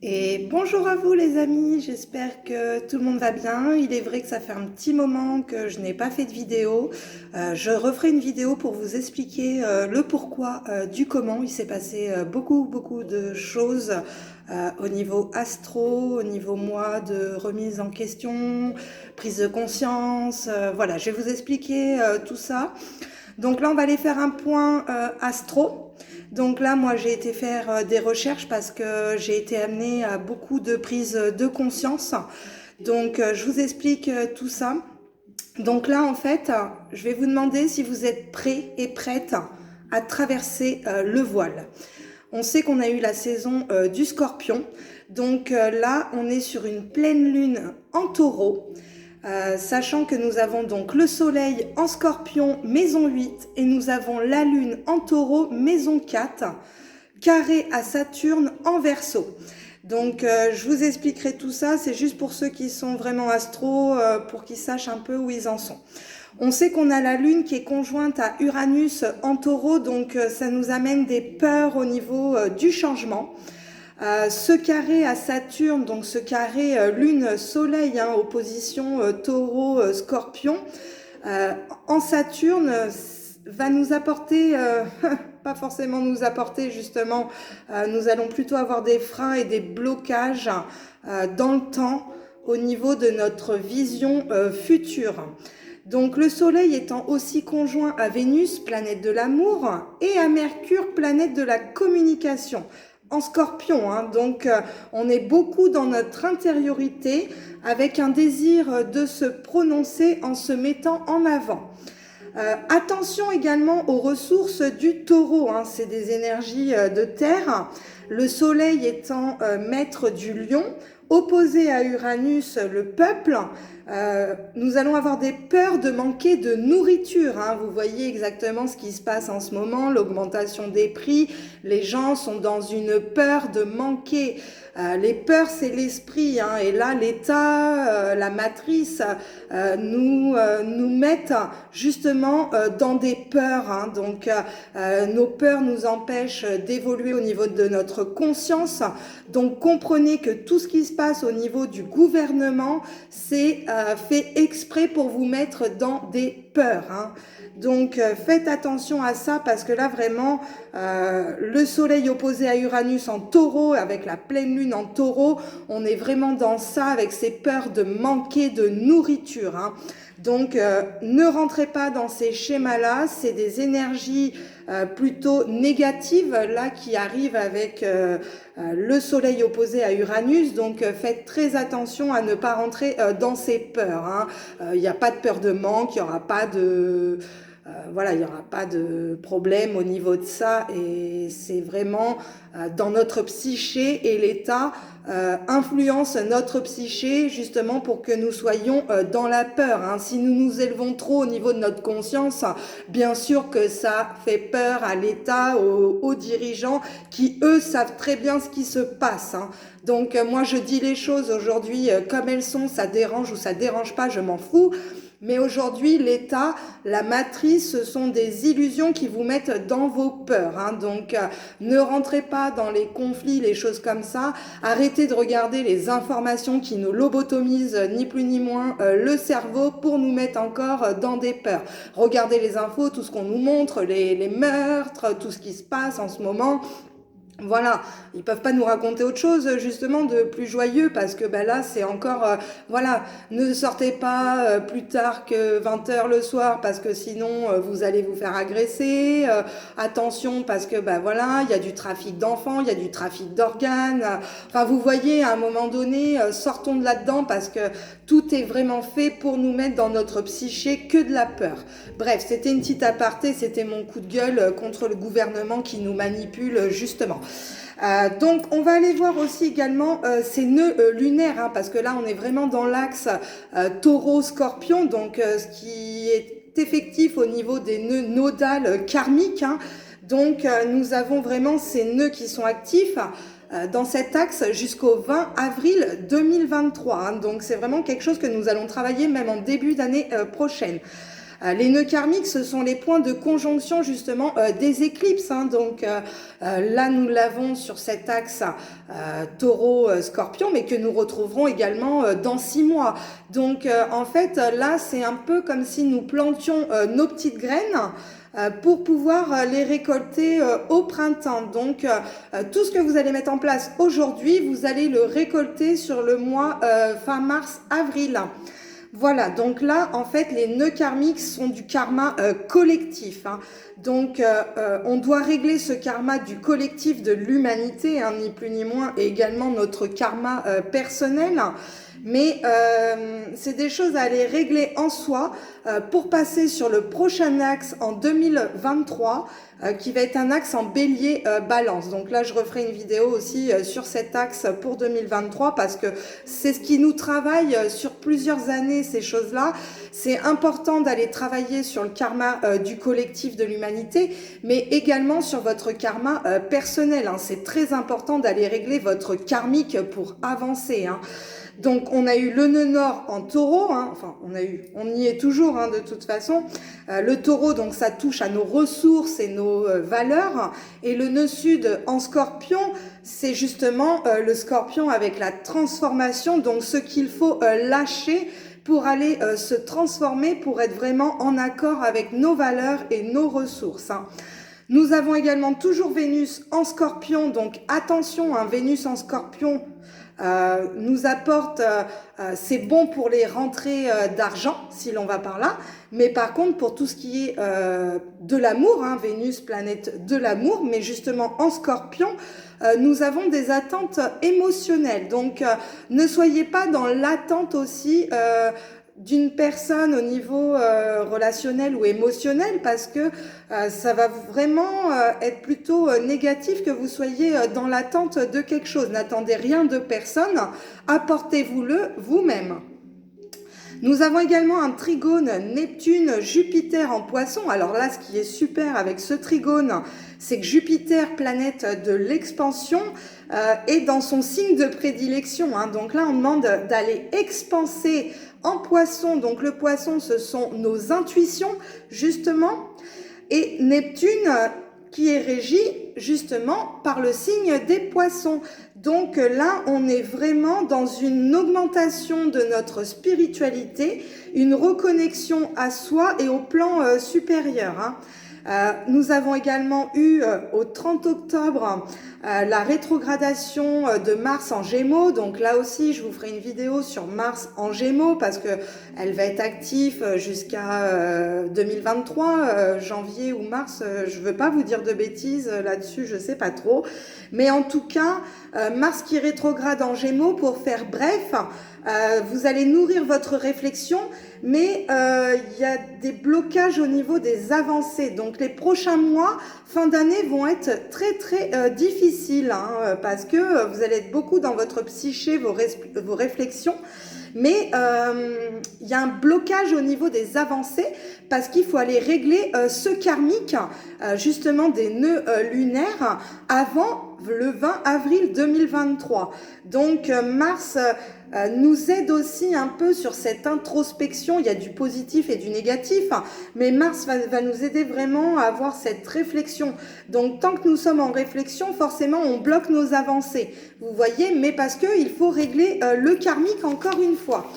Et bonjour à vous les amis, j'espère que tout le monde va bien. Il est vrai que ça fait un petit moment que je n'ai pas fait de vidéo. Je referai une vidéo pour vous expliquer le pourquoi du comment. Il s'est passé beaucoup de choses au niveau astro, au niveau moi de remise en question, prise de conscience. Voilà, je vais vous expliquer tout ça. Donc là, on va aller faire un point astro. Donc là, moi, j'ai été faire des recherches parce que j'ai été amenée à beaucoup de prises de conscience. Donc, je vous explique tout ça. Donc là, en fait, je vais vous demander si vous êtes prêts et prêtes à traverser le voile. On sait qu'on a eu la saison du Scorpion. Donc là, on est sur une pleine lune en taureau. Sachant que nous avons donc le soleil en scorpion, maison 8, et nous avons la lune en taureau, maison 4, carré à Saturne en verseau. Donc je vous expliquerai tout ça, c'est juste pour ceux qui sont vraiment astro, pour qu'ils sachent un peu où ils en sont. On sait qu'on a la lune qui est conjointe à Uranus en taureau, donc ça nous amène des peurs au niveau du changement. Ce carré à Saturne, donc ce carré lune-soleil, hein, opposition taureau-scorpion, en Saturne va nous apporter, pas forcément nous apporter justement, nous allons plutôt avoir des freins et des blocages dans le temps au niveau de notre vision future. Donc le Soleil étant aussi conjoint à Vénus, planète de l'amour, et à Mercure, planète de la communication, en Scorpion, hein. Donc on est beaucoup dans notre intériorité avec un désir de se prononcer en se mettant en avant. Attention également aux ressources du taureau, hein. C'est des énergies de terre. Le soleil étant maître du lion, opposé à Uranus, le peuple, nous allons avoir des peurs de manquer de nourriture, hein. Vous voyez exactement ce qui se passe en ce moment, l'augmentation des prix. Les gens sont dans une peur de manquer. Les peurs, c'est l'esprit, hein. Et là, l'État, la matrice, nous mettent justement dans des peurs, hein. Donc, nos peurs nous empêchent d'évoluer au niveau de notre conscience. Donc, comprenez que tout ce qui se passe au niveau du gouvernement, c'est fait exprès pour vous mettre dans des peurs, hein. Donc faites attention à ça parce que là vraiment le soleil opposé à Uranus en taureau avec la pleine lune en taureau, on est vraiment dans ça avec ces peurs de manquer de nourriture, hein. Donc ne rentrez pas dans ces schémas-là, c'est des énergies plutôt négatives là qui arrivent avec le soleil opposé à Uranus, donc faites très attention à ne pas rentrer dans ces peurs, hein. Il n'y a pas de peur de manque, il n'y aura pas de... voilà, il n'y aura pas de problème au niveau de ça et c'est vraiment dans notre psyché et l'état influence notre psyché justement pour que nous soyons dans la peur, hein. Si nous nous élevons trop au niveau de notre conscience, bien sûr que ça fait peur à l'état, aux dirigeants qui eux savent très bien ce qui se passe, hein. Donc moi je dis les choses aujourd'hui comme elles sont, ça dérange ou ça dérange pas, je m'en fous. Mais aujourd'hui, l'État, la matrice, ce sont des illusions qui vous mettent dans vos peurs, hein. Donc, ne rentrez pas dans les conflits, les choses comme ça. Arrêtez de regarder les informations qui nous lobotomisent, ni plus ni moins, le cerveau pour nous mettre encore dans des peurs. Regardez les infos, tout ce qu'on nous montre, les meurtres, tout ce qui se passe en ce moment. Voilà, ils peuvent pas nous raconter autre chose justement de plus joyeux parce que bah là c'est encore voilà, ne sortez pas plus tard que 20 h le soir parce que sinon vous allez vous faire agresser. Attention parce que bah voilà, il y a du trafic d'enfants, il y a du trafic d'organes. Enfin vous voyez à un moment donné sortons de là-dedans parce que tout est vraiment fait pour nous mettre dans notre psyché que de la peur. Bref, c'était une petite aparté, c'était mon coup de gueule contre le gouvernement qui nous manipule justement. Donc on va aller voir aussi également ces nœuds lunaires, hein, parce que là on est vraiment dans l'axe taureau-scorpion, donc ce qui est effectif au niveau des nœuds nodales karmiques, hein. Donc nous avons vraiment ces nœuds qui sont actifs dans cet axe jusqu'au 20 avril 2023, hein. Donc c'est vraiment quelque chose que nous allons travailler même en début d'année prochaine. Les nœuds karmiques, ce sont les points de conjonction justement des éclipses. Hein. Donc là, nous l'avons sur cet axe Taureau-Scorpion, mais que nous retrouverons également dans 6 mois. Donc en fait, là, c'est un peu comme si nous plantions nos petites graines pour pouvoir les récolter au printemps. Donc tout ce que vous allez mettre en place aujourd'hui, vous allez le récolter sur le mois fin mars-avril. Voilà, donc là, en fait, les nœuds karmiques sont du karma collectif. Hein. Donc, on doit régler ce karma du collectif de l'humanité, hein, ni plus ni moins, et également notre karma personnel. Mais c'est des choses à aller régler en soi pour passer sur le prochain axe en 2023 qui va être un axe en bélier balance. Donc là, je referai une vidéo aussi sur cet axe pour 2023 parce que c'est ce qui nous travaille sur plusieurs années, ces choses-là. C'est important d'aller travailler sur le karma du collectif de l'humanité, mais également sur votre karma personnel. Hein. C'est très important d'aller régler votre karmique pour avancer. Hein. Donc, on a eu le nœud nord en taureau, hein, enfin, on y est toujours, hein, de toute façon. Le taureau, donc, ça touche à nos ressources et nos valeurs. Et le nœud sud en scorpion, c'est justement le scorpion avec la transformation, donc ce qu'il faut lâcher pour aller se transformer, pour être vraiment en accord avec nos valeurs et nos ressources. Hein. Nous avons également toujours Vénus en scorpion, donc attention, hein, Vénus en scorpion, nous apporte, c'est bon pour les rentrées d'argent, si l'on va par là, mais par contre pour tout ce qui est de l'amour, hein, Vénus, planète de l'amour, mais justement en scorpion, nous avons des attentes émotionnelles. Donc ne soyez pas dans l'attente aussi d'une personne au niveau relationnel ou émotionnel parce que ça va vraiment être plutôt négatif que vous soyez dans l'attente de quelque chose. N'attendez rien de personne, apportez-vous-le vous-même. Nous avons également un trigone Neptune-Jupiter en Poisson. Alors là, ce qui est super avec ce trigone, c'est que Jupiter, planète de l'expansion, est dans son signe de prédilection. Hein. Donc là, on demande d'aller expanser en Poisson. Donc le Poisson, ce sont nos intuitions, justement. Et Neptune, qui est régi justement par le signe des Poissons. Donc là, on est vraiment dans une augmentation de notre spiritualité, une reconnexion à soi et au plan supérieur. Hein. Nous avons également eu au 30 octobre la rétrogradation de Mars en Gémeaux. Donc là aussi, je vous ferai une vidéo sur Mars en Gémeaux parce que elle va être active jusqu'à 2023, janvier ou mars. Je veux pas vous dire de bêtises là-dessus, je sais pas trop. Mais en tout cas, Mars qui rétrograde en Gémeaux, pour faire bref, vous allez nourrir votre réflexion, mais il y a des blocages au niveau des avancées. Donc les prochains mois, fin d'année, vont être très très difficiles, hein, parce que vous allez être beaucoup dans votre psyché, vos réflexions. Mais il y a un blocage au niveau des avancées parce qu'il faut aller régler ce karmique, justement des nœuds lunaires, avant le 20 avril 2023. Donc Mars nous aide aussi un peu sur cette introspection. Il y a du positif et du négatif, mais Mars va nous aider vraiment à avoir cette réflexion. Donc tant que nous sommes en réflexion, forcément on bloque nos avancées, vous voyez, mais parce que il faut régler le karmique encore une fois.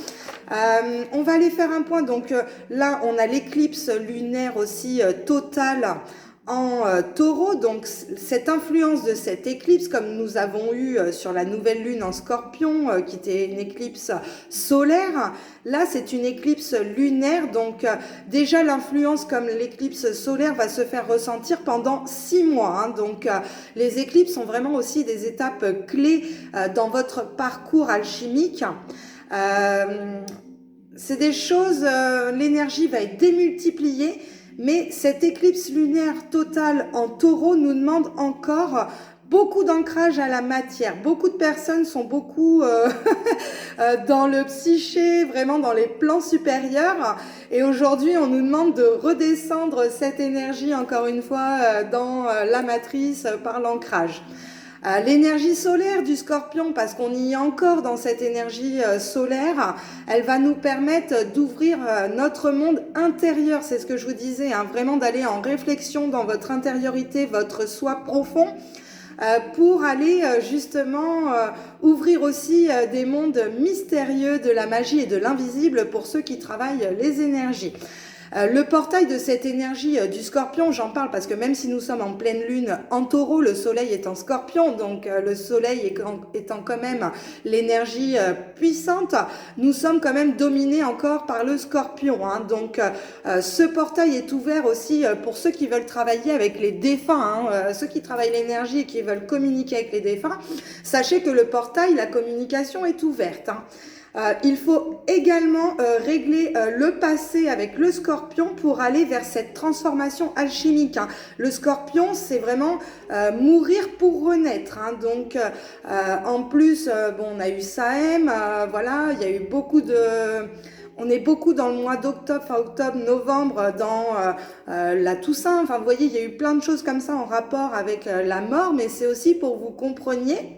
On va aller faire un point. Donc là on a l'éclipse lunaire aussi totale en taureau. Donc cette influence de cette éclipse, comme nous avons eu sur la nouvelle lune en scorpion, qui était une éclipse solaire, là c'est une éclipse lunaire. Donc déjà l'influence comme l'éclipse solaire va se faire ressentir pendant 6 mois, hein. Donc les éclipses sont vraiment aussi des étapes clés dans votre parcours alchimique. C'est des choses, l'énergie va être démultipliée. Mais cette éclipse lunaire totale en taureau nous demande encore beaucoup d'ancrage à la matière. Beaucoup de personnes sont beaucoup dans le psyché, vraiment dans les plans supérieurs. Et aujourd'hui, on nous demande de redescendre cette énergie, encore une fois, dans la matrice par l'ancrage. L'énergie solaire du Scorpion, parce qu'on y est encore dans cette énergie solaire, elle va nous permettre d'ouvrir notre monde intérieur, c'est ce que je vous disais, hein, vraiment d'aller en réflexion dans votre intériorité, votre soi profond, pour aller justement ouvrir aussi des mondes mystérieux de la magie et de l'invisible pour ceux qui travaillent les énergies. Le portail de cette énergie du Scorpion, j'en parle parce que même si nous sommes en pleine lune en Taureau, le soleil est en Scorpion, donc le soleil étant quand même l'énergie puissante, nous sommes quand même dominés encore par le Scorpion, hein. Donc ce portail est ouvert aussi pour ceux qui veulent travailler avec les défunts, hein, ceux qui travaillent l'énergie et qui veulent communiquer avec les défunts. Sachez que le portail, la communication est ouverte, hein. Il faut également régler le passé avec le Scorpion pour aller vers cette transformation alchimique, hein. Le Scorpion, c'est vraiment mourir pour renaître, hein. Donc en plus, bon, on a eu Sahem, voilà, il y a eu beaucoup de... On est beaucoup dans le mois d'octobre, fin octobre, novembre, dans la Toussaint. Enfin, vous voyez, il y a eu plein de choses comme ça en rapport avec la mort, mais c'est aussi pour que vous compreniez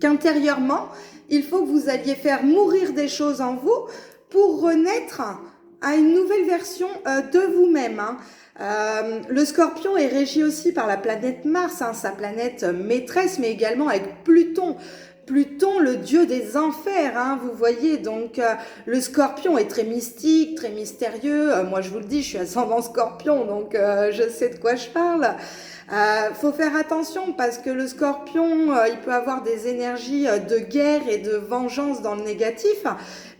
qu'intérieurement, il faut que vous alliez faire mourir des choses en vous pour renaître à une nouvelle version de vous-même, hein. Le Scorpion est régi aussi par la planète Mars, hein, sa planète maîtresse, mais également avec Pluton. Pluton, le dieu des enfers, hein, vous voyez, donc le Scorpion est très mystique, très mystérieux. Moi, je vous le dis, je suis ascendant Scorpion, donc je sais de quoi je parle. Faut faire attention parce que le Scorpion, il peut avoir des énergies de guerre et de vengeance dans le négatif,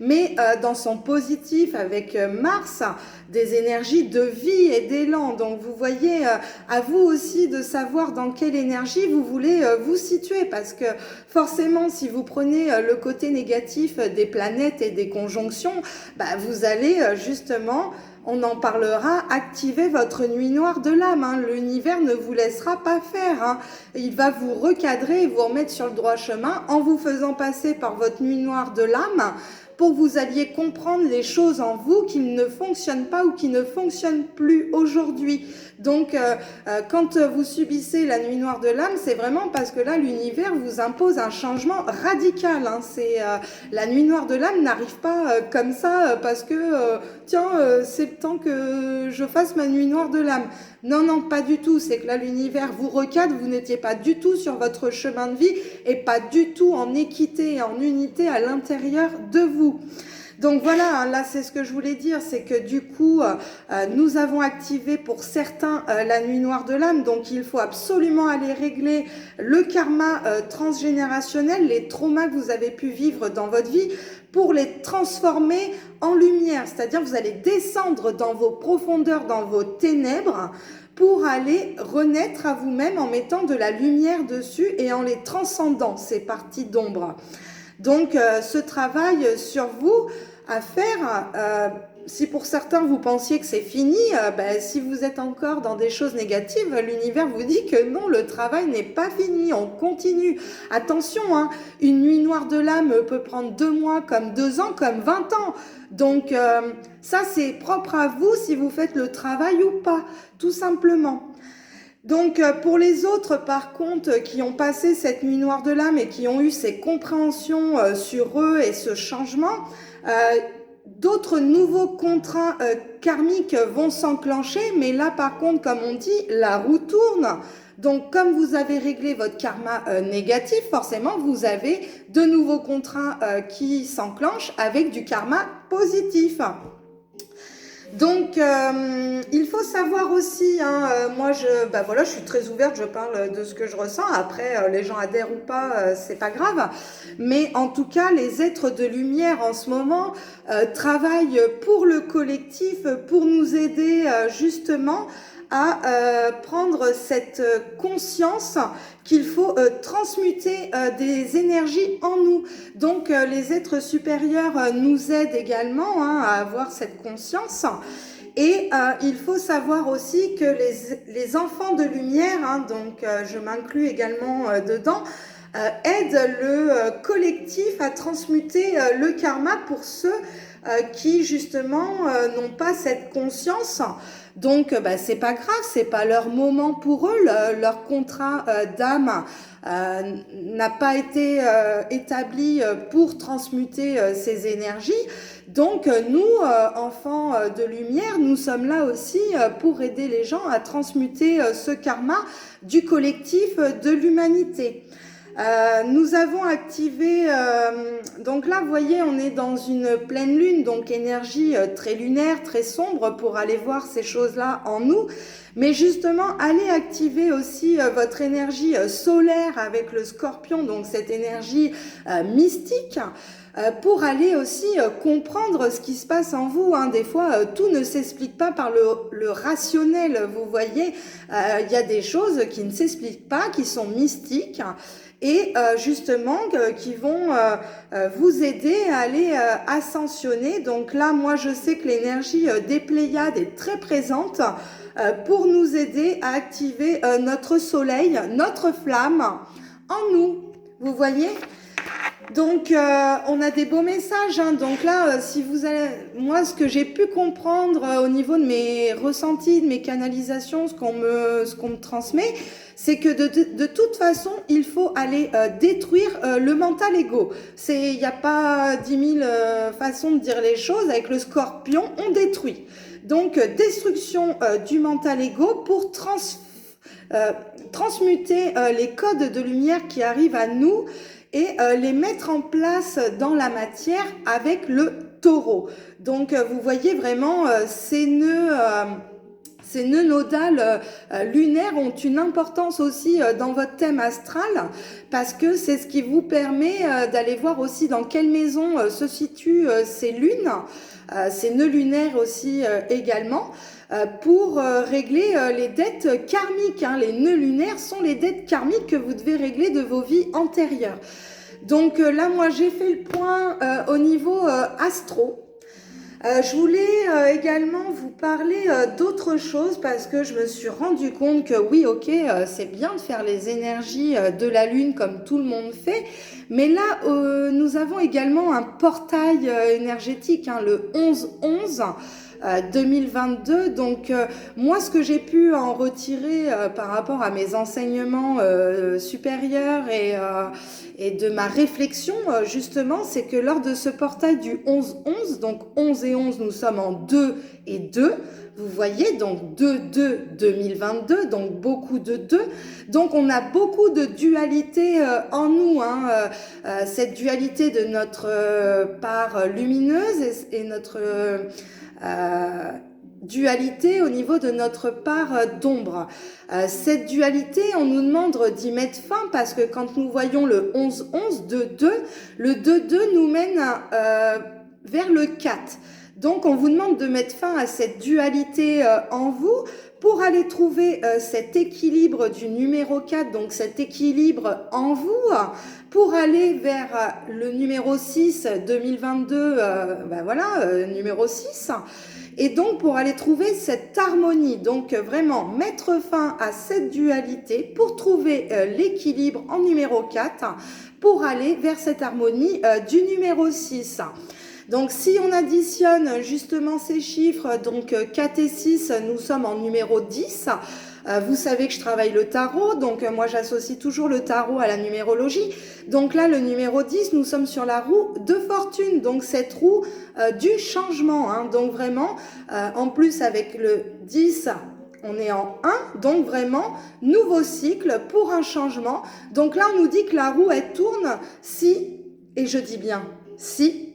mais dans son positif avec Mars, des énergies de vie et d'élan. Donc vous voyez, à vous aussi de savoir dans quelle énergie vous voulez vous situer, parce que forcément, si vous prenez le côté négatif des planètes et des conjonctions, bah, vous allez justement... On en parlera, activez votre nuit noire de l'âme, hein. L'univers ne vous laissera pas faire, hein. Il va vous recadrer et vous remettre sur le droit chemin en vous faisant passer par votre nuit noire de l'âme pour que vous alliez comprendre les choses en vous qui ne fonctionnent pas ou qui ne fonctionnent plus aujourd'hui. Donc, quand vous subissez la nuit noire de l'âme, c'est vraiment parce que là, l'univers vous impose un changement radical, hein. C'est la nuit noire de l'âme n'arrive pas comme ça parce que, tiens, c'est le temps que je fasse ma nuit noire de l'âme. Non, non, pas du tout. C'est que là, l'univers vous recadre, vous n'étiez pas du tout sur votre chemin de vie et pas du tout en équité et en unité à l'intérieur de vous. Donc voilà, là c'est ce que je voulais dire, c'est que du coup, nous avons activé pour certains la nuit noire de l'âme, donc il faut absolument aller régler le karma transgénérationnel, les traumas que vous avez pu vivre dans votre vie, pour les transformer en lumière, c'est-à-dire vous allez descendre dans vos profondeurs, dans vos ténèbres, pour aller renaître à vous-même en mettant de la lumière dessus et en les transcendant, ces parties d'ombre. Donc ce travail sur vous à faire, si pour certains vous pensiez que c'est fini, si vous êtes encore dans des choses négatives, l'univers vous dit que non, le travail n'est pas fini, on continue. Attention, hein, une nuit noire de l'âme peut prendre 2 mois, comme 2 ans, comme 20 ans. Donc ça c'est propre à vous si vous faites le travail ou pas, tout simplement. Donc pour les autres par contre qui ont passé cette nuit noire de l'âme et qui ont eu ces compréhensions sur eux et ce changement, d'autres nouveaux contrats karmiques vont s'enclencher, mais là par contre comme on dit, la roue tourne. Donc comme vous avez réglé votre karma négatif, forcément vous avez de nouveaux contrats qui s'enclenchent avec du karma positif. Donc, il faut savoir aussi, hein, moi, je suis très ouverte, je parle de ce que je ressens. Après, les gens adhèrent ou pas, c'est pas grave. Mais en tout cas, les êtres de lumière en ce moment travaillent pour le collectif, pour nous aider justement à prendre cette conscience qu'il faut transmuter des énergies en nous. Donc les êtres supérieurs nous aident également hein, à avoir cette conscience. Et il faut savoir aussi que les enfants de lumière, hein, donc je m'inclus également dedans, aident le collectif à transmuter le karma pour ceux qui justement n'ont pas cette conscience Donc, c'est pas grave, c'est pas leur moment pour eux, leur contrat d'âme n'a pas été établi pour transmuter ces énergies. Donc, nous, enfants de lumière, nous sommes là aussi pour aider les gens à transmuter ce karma du collectif de l'humanité. Nous avons activé, donc là vous voyez on est dans une pleine lune, donc énergie très lunaire, très sombre pour aller voir ces choses-là en nous, mais justement allez activer aussi votre énergie solaire avec le scorpion, donc cette énergie mystique, pour aller aussi comprendre ce qui se passe en vous. Des fois, tout ne s'explique pas par le rationnel, vous voyez, il y a des choses qui ne s'expliquent pas, qui sont mystiques, et justement qui vont vous aider à aller ascensionner. Donc là, moi, je sais que l'énergie des Pléiades est très présente pour nous aider à activer notre soleil, notre flamme en nous. Vous voyez ? Donc, on a des beaux messages. Donc là, si vous allez, moi, ce que j'ai pu comprendre au niveau de mes ressentis, de mes canalisations, ce qu'on me transmet, c'est que de toute façon, il faut aller détruire le mental égo. Il n'y a pas 10 000 façons de dire les choses. Avec le scorpion, on détruit. Donc, destruction du mental égo pour transmuter les codes de lumière qui arrivent à nous et les mettre en place dans la matière avec le taureau. Donc, vous voyez vraiment ces nœuds nodales lunaires ont une importance aussi dans votre thème astral, parce que c'est ce qui vous permet d'aller voir aussi dans quelle maison se situent ces lunes, ces nœuds lunaires aussi également, pour régler les dettes karmiques. Les nœuds lunaires sont les dettes karmiques que vous devez régler de vos vies antérieures. Donc là, moi, j'ai fait le point au niveau astro. Je voulais également vous parler d'autre chose, parce que je me suis rendu compte que oui, ok, c'est bien de faire les énergies de la lune comme tout le monde fait, mais là, nous avons également un portail énergétique, le 11-11, 2022. Donc moi, ce que j'ai pu en retirer par rapport à mes enseignements supérieurs et de ma réflexion justement, c'est que lors de ce portail du 11-11, donc 11 et 11, nous sommes en 2 et 2, vous voyez, donc 2-2-2022, donc beaucoup de 2. Donc on a beaucoup de dualité en nous, cette dualité de notre part lumineuse et notre dualité au niveau de notre part d'ombre. Cette dualité, on nous demande d'y mettre fin, parce que quand nous voyons le 11-11, 2-2, le 2-2 nous mène vers le 4. Donc on vous demande de mettre fin à cette dualité en vous pour aller trouver cet équilibre du numéro 4, donc cet équilibre en vous, pour aller vers le numéro 6, 2022, numéro 6, et donc pour aller trouver cette harmonie, donc vraiment mettre fin à cette dualité pour trouver l'équilibre en numéro 4, pour aller vers cette harmonie du numéro 6. Donc si on additionne justement ces chiffres, donc 4 et 6, nous sommes en numéro 10. Vous savez que je travaille le tarot, donc moi j'associe toujours le tarot à la numérologie. Donc là, le numéro 10, nous sommes sur la roue de fortune, donc cette roue du changement. Donc vraiment, en plus avec le 10, on est en 1, donc vraiment, nouveau cycle pour un changement. Donc là, on nous dit que la roue, elle tourne si, et je dis bien si,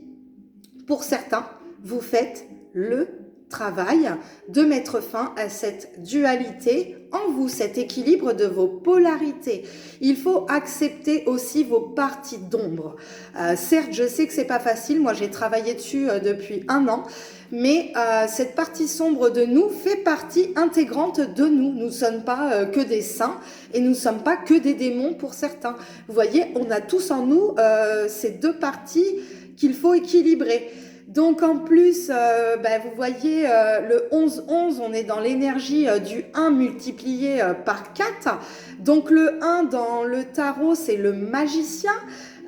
pour certains, vous faites le travail de mettre fin à cette dualité en vous, cet équilibre de vos polarités. Il faut accepter aussi vos parties d'ombre. Certes, je sais que c'est pas facile, moi j'ai travaillé dessus depuis 1 an, mais cette partie sombre de nous fait partie intégrante de nous. Nous ne sommes pas que des saints et nous ne sommes pas que des démons pour certains. Vous voyez, on a tous en nous ces deux parties qu'il faut équilibrer. Donc en plus, vous voyez, le 11-11, on est dans l'énergie du 1 multiplié par 4. Donc le 1 dans le tarot, c'est le magicien.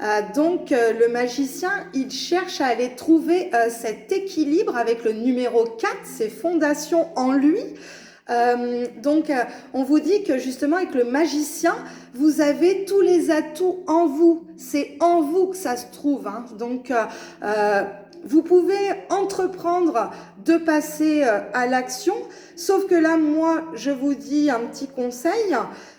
Le magicien, il cherche à aller trouver cet équilibre avec le numéro 4, ses fondations en lui. On vous dit que justement avec le magicien, vous avez tous les atouts en vous. C'est en vous que ça se trouve. Hein. Vous pouvez entreprendre de passer à l'action, sauf que là, moi, je vous dis un petit conseil.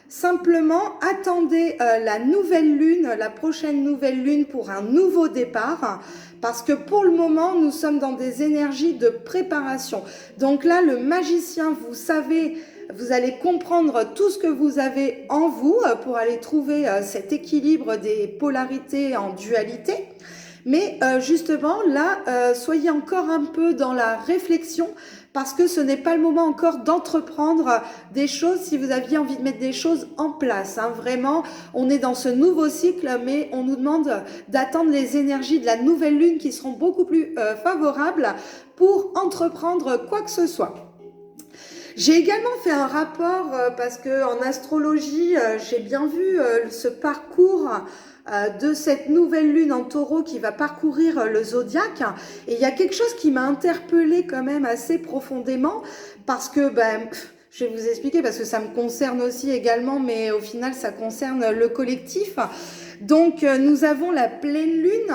Simplement, attendez la nouvelle lune, la prochaine nouvelle lune pour un nouveau départ, parce que pour le moment, nous sommes dans des énergies de préparation. Donc là, le magicien, vous savez, vous allez comprendre tout ce que vous avez en vous pour aller trouver cet équilibre des polarités en dualité. Mais justement, là, soyez encore un peu dans la réflexion parce que ce n'est pas le moment encore d'entreprendre des choses si vous aviez envie de mettre des choses en place. Hein. Vraiment, on est dans ce nouveau cycle, mais on nous demande d'attendre les énergies de la nouvelle lune qui seront beaucoup plus favorables pour entreprendre quoi que ce soit. J'ai également fait un rapport parce que en astrologie, j'ai bien vu ce parcours de cette nouvelle lune en taureau qui va parcourir le zodiaque. Et il y a quelque chose qui m'a interpellée quand même assez profondément parce que, je vais vous expliquer parce que ça me concerne aussi également, mais au final, ça concerne le collectif. Donc, nous avons la pleine lune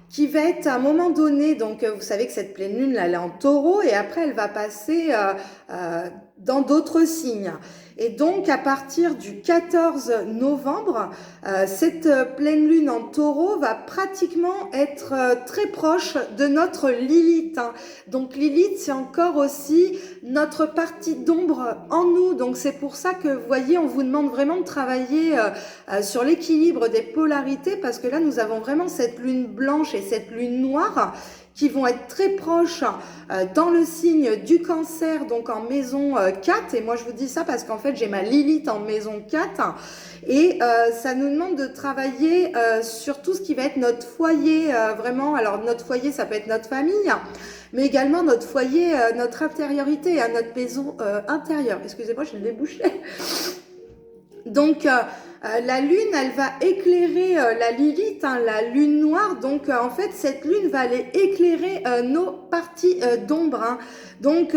qui va être à un moment donné, donc vous savez que cette pleine lune, là, elle est en taureau et après, elle va passer dans d'autres signes. Et donc, à partir du 14 novembre, cette pleine lune en taureau va pratiquement être très proche de notre Lilith. Hein. Donc, Lilith, c'est encore aussi notre partie d'ombre en nous. Donc, c'est pour ça que, vous voyez, on vous demande vraiment de travailler sur l'équilibre des polarités parce que là, nous avons vraiment cette lune blanche et cette lune noire qui vont être très proches dans le signe du Cancer, donc en maison 4. Et moi, je vous dis ça parce qu'en fait, j'ai ma Lilith en maison 4. Et ça nous demande de travailler sur tout ce qui va être notre foyer, vraiment. Alors, notre foyer, ça peut être notre famille, mais également notre foyer, notre intériorité, notre maison intérieure. Excusez-moi, je l'ai débouché. Donc, la lune, elle va éclairer la Lilith, hein, la lune noire. Donc, en fait, cette lune va aller éclairer nos parties d'ombre. Hein. Donc,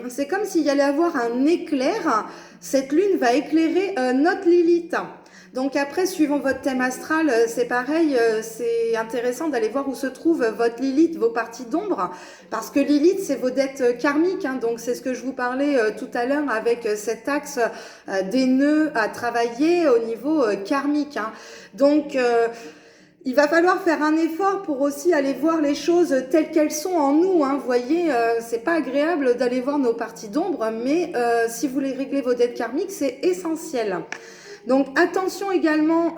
c'est comme s'il y allait avoir un éclair. Cette lune va éclairer notre Lilith. Donc après, suivant votre thème astral, c'est pareil, c'est intéressant d'aller voir où se trouve votre Lilith, vos parties d'ombre, parce que Lilith, c'est vos dettes karmiques, hein, donc c'est ce que je vous parlais tout à l'heure avec cet axe des nœuds à travailler au niveau karmique. Hein. Donc, il va falloir faire un effort pour aussi aller voir les choses telles qu'elles sont en nous. Hein. Vous voyez, c'est pas agréable d'aller voir nos parties d'ombre, mais si vous voulez régler vos dettes karmiques, c'est essentiel. Donc attention également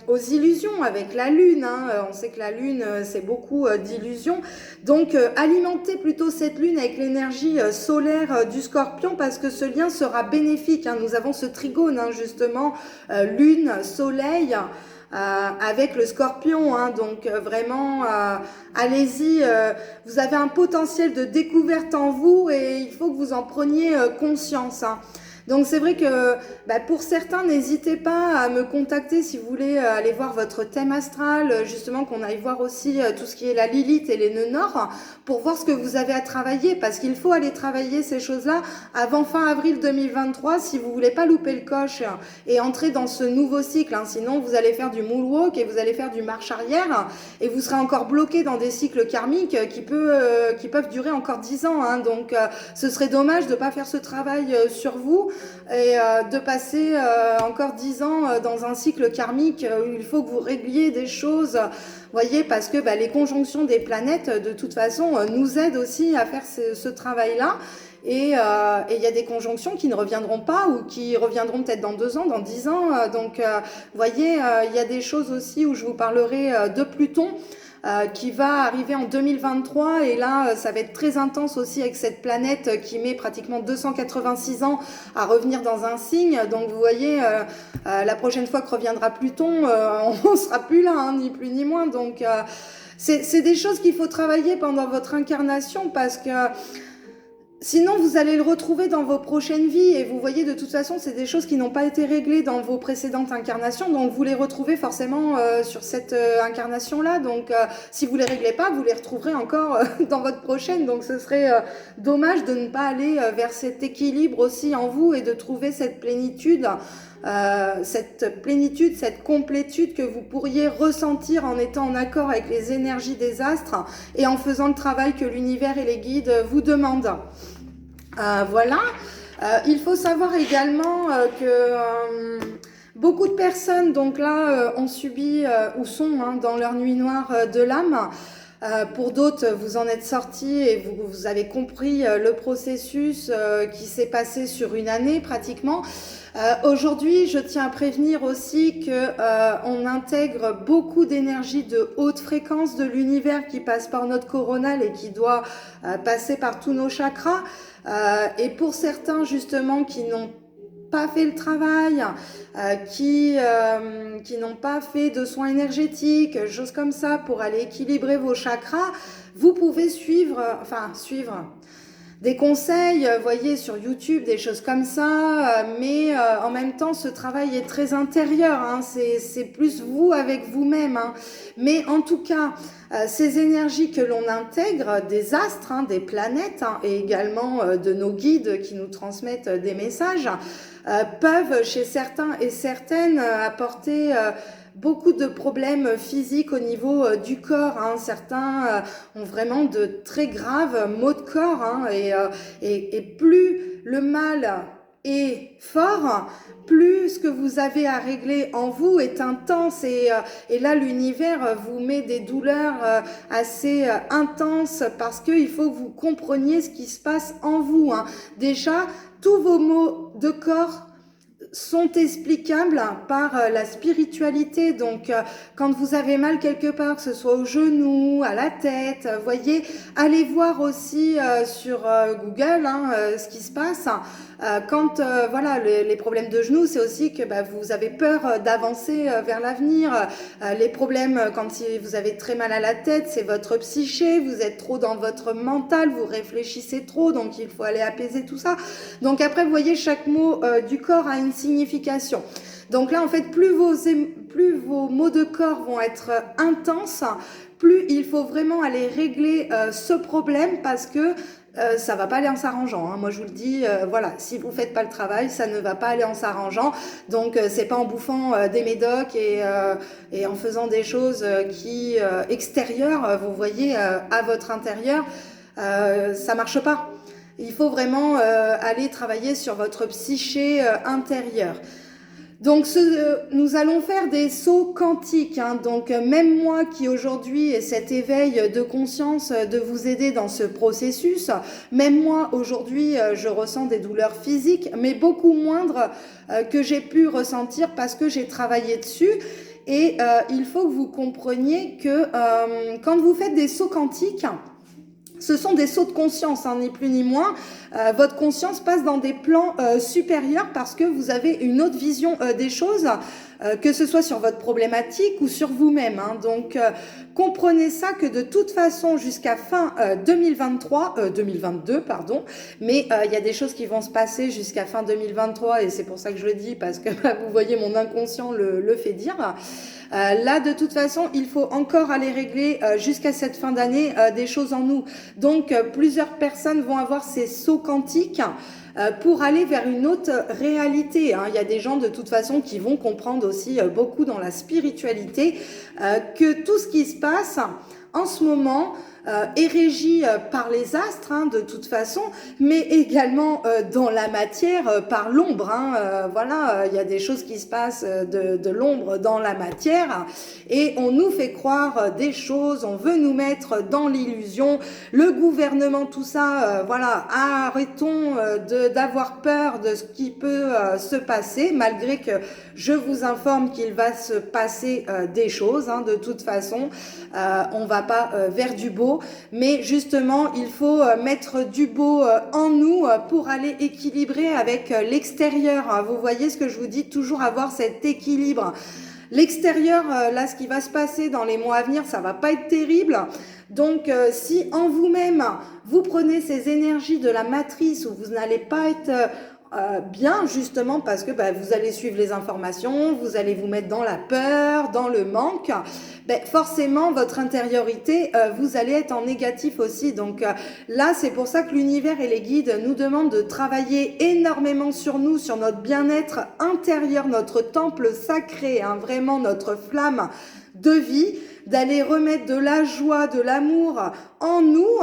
aux illusions avec la lune. Hein. On sait que la lune, c'est beaucoup d'illusions. Donc alimentez plutôt cette lune avec l'énergie solaire du Scorpion parce que ce lien sera bénéfique. Hein. Nous avons ce trigone, hein, justement, lune, soleil. Avec le Scorpion, hein, donc vraiment allez-y, vous avez un potentiel de découverte en vous et il faut que vous en preniez conscience. Hein. Donc c'est vrai que pour certains, n'hésitez pas à me contacter si vous voulez aller voir votre thème astral, justement qu'on aille voir aussi tout ce qui est la Lilith et les nœuds nord pour voir ce que vous avez à travailler parce qu'il faut aller travailler ces choses-là avant fin avril 2023 si vous voulez pas louper le coche et entrer dans ce nouveau cycle. Hein. Sinon, vous allez faire du moonwalk et vous allez faire du marche arrière et vous serez encore bloqué dans des cycles karmiques qui peuvent durer encore 10 ans. Hein. Donc, ce serait dommage de pas faire ce travail sur vous et de passer encore 10 ans dans un cycle karmique où il faut que vous régliez des choses, voyez, parce que les conjonctions des planètes, de toute façon, nous aident aussi à faire ce travail-là. Et il y a des conjonctions qui ne reviendront pas ou qui reviendront peut-être dans 2 ans, dans 10 ans. Donc, voyez, il y a des choses aussi où je vous parlerai de Pluton. Qui va arriver en 2023 et là ça va être très intense aussi avec cette planète qui met pratiquement 286 ans à revenir dans un signe. Donc vous voyez la prochaine fois que reviendra Pluton on sera plus là, hein, ni plus ni moins. Donc c'est des choses qu'il faut travailler pendant votre incarnation parce que sinon, vous allez le retrouver dans vos prochaines vies et vous voyez, de toute façon, c'est des choses qui n'ont pas été réglées dans vos précédentes incarnations, donc vous les retrouvez forcément sur cette incarnation-là. Donc, si vous les réglez pas, vous les retrouverez encore dans votre prochaine. Donc, ce serait dommage de ne pas aller vers cet équilibre aussi en vous et de trouver cette plénitude, cette complétude que vous pourriez ressentir en étant en accord avec les énergies des astres et en faisant le travail que l'univers et les guides vous demandent. Voilà. Il faut savoir également que beaucoup de personnes, donc là, ont subi ou sont dans leur nuit noire de l'âme. Pour d'autres, vous en êtes sortis et vous avez compris le processus qui s'est passé sur une année pratiquement. Aujourd'hui, je tiens à prévenir aussi que on intègre beaucoup d'énergie de haute fréquence de l'univers qui passe par notre coronal et qui doit passer par tous nos chakras. Et pour certains, justement, qui n'ont pas fait le travail, qui n'ont pas fait de soins énergétiques, choses comme ça, pour aller équilibrer vos chakras, vous pouvez suivre des conseils, voyez, sur YouTube, des choses comme ça, mais en même temps, ce travail est très intérieur, hein, c'est plus vous avec vous-même. Hein. Mais en tout cas, ces énergies que l'on intègre, des astres, hein, des planètes, hein, et également de nos guides qui nous transmettent des messages, peuvent, chez certains et certaines, apporter beaucoup de problèmes physiques au niveau du corps. Hein. Certains ont vraiment de très graves maux de corps. Hein. Et plus le mal est fort, plus ce que vous avez à régler en vous est intense. Et là, l'univers vous met des douleurs assez intenses parce qu'il faut que vous compreniez ce qui se passe en vous. Hein. Déjà, tous vos maux de corps sont explicables par la spiritualité. Donc, quand vous avez mal quelque part, que ce soit au genou, à la tête, voyez, allez voir aussi sur Google ce qui se passe. Quand voilà, les problèmes de genoux, c'est aussi que vous avez peur d'avancer vers l'avenir. Les problèmes quand vous avez très mal à la tête, c'est votre psyché, vous êtes trop dans votre mental, vous réfléchissez trop, donc il faut aller apaiser tout ça. Donc après, vous voyez, chaque mot du corps a une signification. Donc là, en fait, plus vos maux de corps vont être intenses, plus il faut vraiment aller régler ce problème parce que ça va pas aller en s'arrangeant. Hein. Moi, je vous le dis, voilà, si vous faites pas le travail, ça ne va pas aller en s'arrangeant. Donc, c'est pas en bouffant des médocs et en faisant des choses qui extérieures, vous voyez, à votre intérieur, ça marche pas. Il faut vraiment aller travailler sur votre psyché intérieure. Donc, nous allons faire des sauts quantiques. Hein. Donc, même moi qui aujourd'hui ai cet éveil de conscience de vous aider dans ce processus, même moi aujourd'hui, je ressens des douleurs physiques, mais beaucoup moindres que j'ai pu ressentir parce que j'ai travaillé dessus. Et il faut que vous compreniez que quand vous faites des sauts quantiques, ce sont des sauts de conscience, hein, ni plus ni moins. Votre conscience passe dans des plans supérieurs parce que vous avez une autre vision des choses, que ce soit sur votre problématique ou sur vous-même. Hein. Donc, comprenez ça que de toute façon, jusqu'à fin 2022, pardon, mais il y a des choses qui vont se passer jusqu'à fin 2023 et c'est pour ça que je le dis parce que vous voyez, mon inconscient le fait dire. Là, de toute façon, il faut encore aller régler jusqu'à cette fin d'année des choses en nous. Donc, plusieurs personnes vont avoir ces sauts quantiques pour aller vers une autre réalité. Hein. Il y a des gens, de toute façon, qui vont comprendre aussi beaucoup dans la spiritualité que tout ce qui se passe en ce moment est régi par les astres, hein, de toute façon, mais également dans la matière par l'ombre. Hein, voilà, il y a des choses qui se passent de l'ombre dans la matière et on nous fait croire des choses, on veut nous mettre dans l'illusion. Le gouvernement, tout ça, voilà, arrêtons d'avoir peur de ce qui peut se passer, malgré que je vous informe qu'il va se passer des choses. Hein, de toute façon, on va pas vers du beau. Mais justement, il faut mettre du beau en nous pour aller équilibrer avec l'extérieur. Vous voyez ce que je vous dis, toujours avoir cet équilibre. L'extérieur, là, ce qui va se passer dans les mois à venir, ça va pas être terrible. Donc, si en vous-même, vous prenez ces énergies de la matrice où vous n'allez pas être bien, justement, parce que vous allez suivre les informations, vous allez vous mettre dans la peur, dans le manque, forcément, votre intériorité, vous allez être en négatif aussi. Donc là, c'est pour ça que l'univers et les guides nous demandent de travailler énormément sur nous, sur notre bien-être intérieur, notre temple sacré, hein, vraiment notre flamme de vie, d'aller remettre de la joie, de l'amour en nous,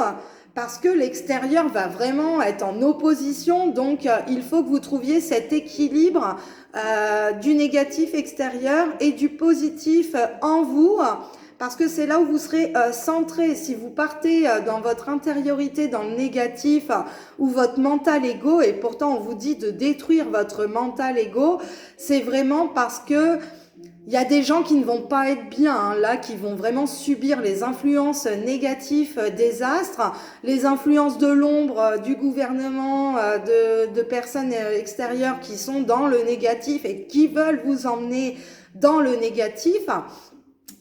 parce que l'extérieur va vraiment être en opposition. Donc il faut que vous trouviez cet équilibre du négatif extérieur et du positif en vous, parce que c'est là où vous serez centré. Si vous partez dans votre intériorité, dans le négatif, ou votre mental ego, et pourtant on vous dit de détruire votre mental ego, c'est vraiment parce que il y a des gens qui ne vont pas être bien, hein, là, qui vont vraiment subir les influences négatives des astres, les influences de l'ombre, du gouvernement, de personnes extérieures qui sont dans le négatif et qui veulent vous emmener dans le négatif.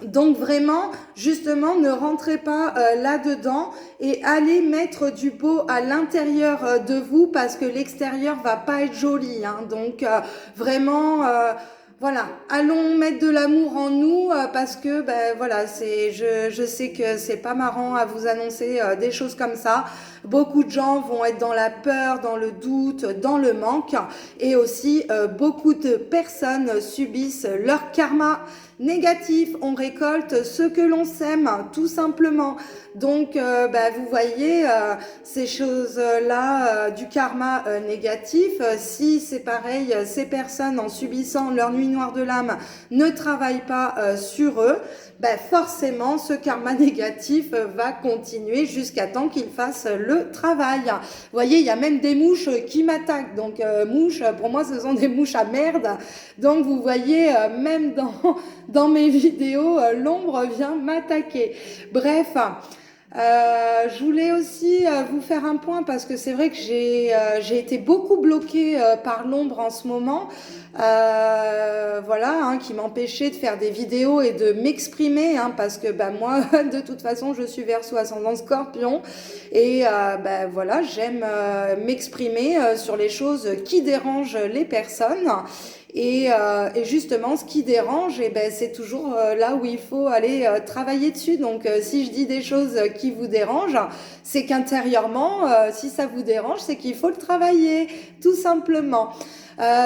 Donc vraiment, justement, ne rentrez pas là-dedans et allez mettre du beau à l'intérieur de vous, parce que l'extérieur va pas être joli, hein. Donc vraiment... voilà, allons mettre de l'amour en nous, parce que voilà, je sais que c'est pas marrant à vous annoncer des choses comme ça. Beaucoup de gens vont être dans la peur, dans le doute, dans le manque, et aussi beaucoup de personnes subissent leur karma négatif. On récolte ce que l'on sème, tout simplement. Donc vous voyez ces choses-là du karma négatif, si c'est pareil, ces personnes en subissant leur nuit noire de l'âme ne travaillent pas sur eux, forcément ce karma négatif va continuer jusqu'à temps qu'ils fassent le travail. Vous voyez, il y a même des mouches qui m'attaquent. Donc mouches, pour moi ce sont des mouches à merde. Donc vous voyez, même dans mes vidéos, l'ombre vient m'attaquer. Bref, je voulais aussi vous faire un point, parce que c'est vrai que j'ai été beaucoup bloquée par l'ombre en ce moment, voilà, hein, qui m'empêchait de faire des vidéos et de m'exprimer, hein, parce que moi de toute façon je suis Verseau ascendant Scorpion, et voilà, j'aime m'exprimer sur les choses qui dérangent les personnes. Et justement, ce qui dérange, c'est toujours là où il faut aller travailler dessus. Donc, si je dis des choses qui vous dérangent, c'est qu'intérieurement, si ça vous dérange, c'est qu'il faut le travailler, tout simplement.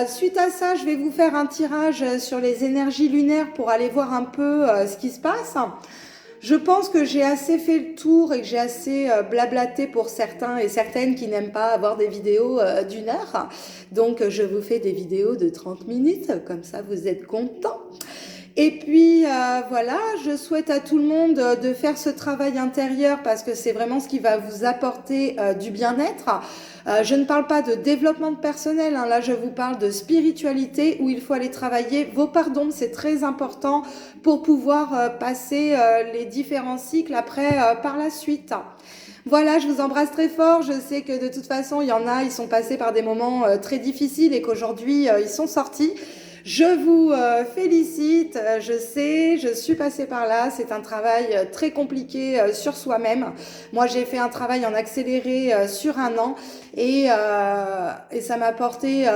Suite à ça, je vais vous faire un tirage sur les énergies lunaires pour aller voir un peu ce qui se passe. Je pense que j'ai assez fait le tour et que j'ai assez blablaté pour certains et certaines qui n'aiment pas avoir des vidéos d'1 heure. Donc, je vous fais des vidéos de 30 minutes, comme ça vous êtes contents. Et puis voilà, je souhaite à tout le monde de faire ce travail intérieur, parce que c'est vraiment ce qui va vous apporter du bien-être. Je ne parle pas de développement personnel, hein, là je vous parle de spiritualité, où il faut aller travailler vos pardons. C'est très important pour pouvoir passer les différents cycles après par la suite. Voilà, je vous embrasse très fort. Je sais que de toute façon, il y en a, ils sont passés par des moments très difficiles et qu'aujourd'hui, ils sont sortis. Je vous félicite, je sais, je suis passée par là, c'est un travail très compliqué sur soi-même. Moi, j'ai fait un travail en accéléré sur 1 an, et ça m'a apporté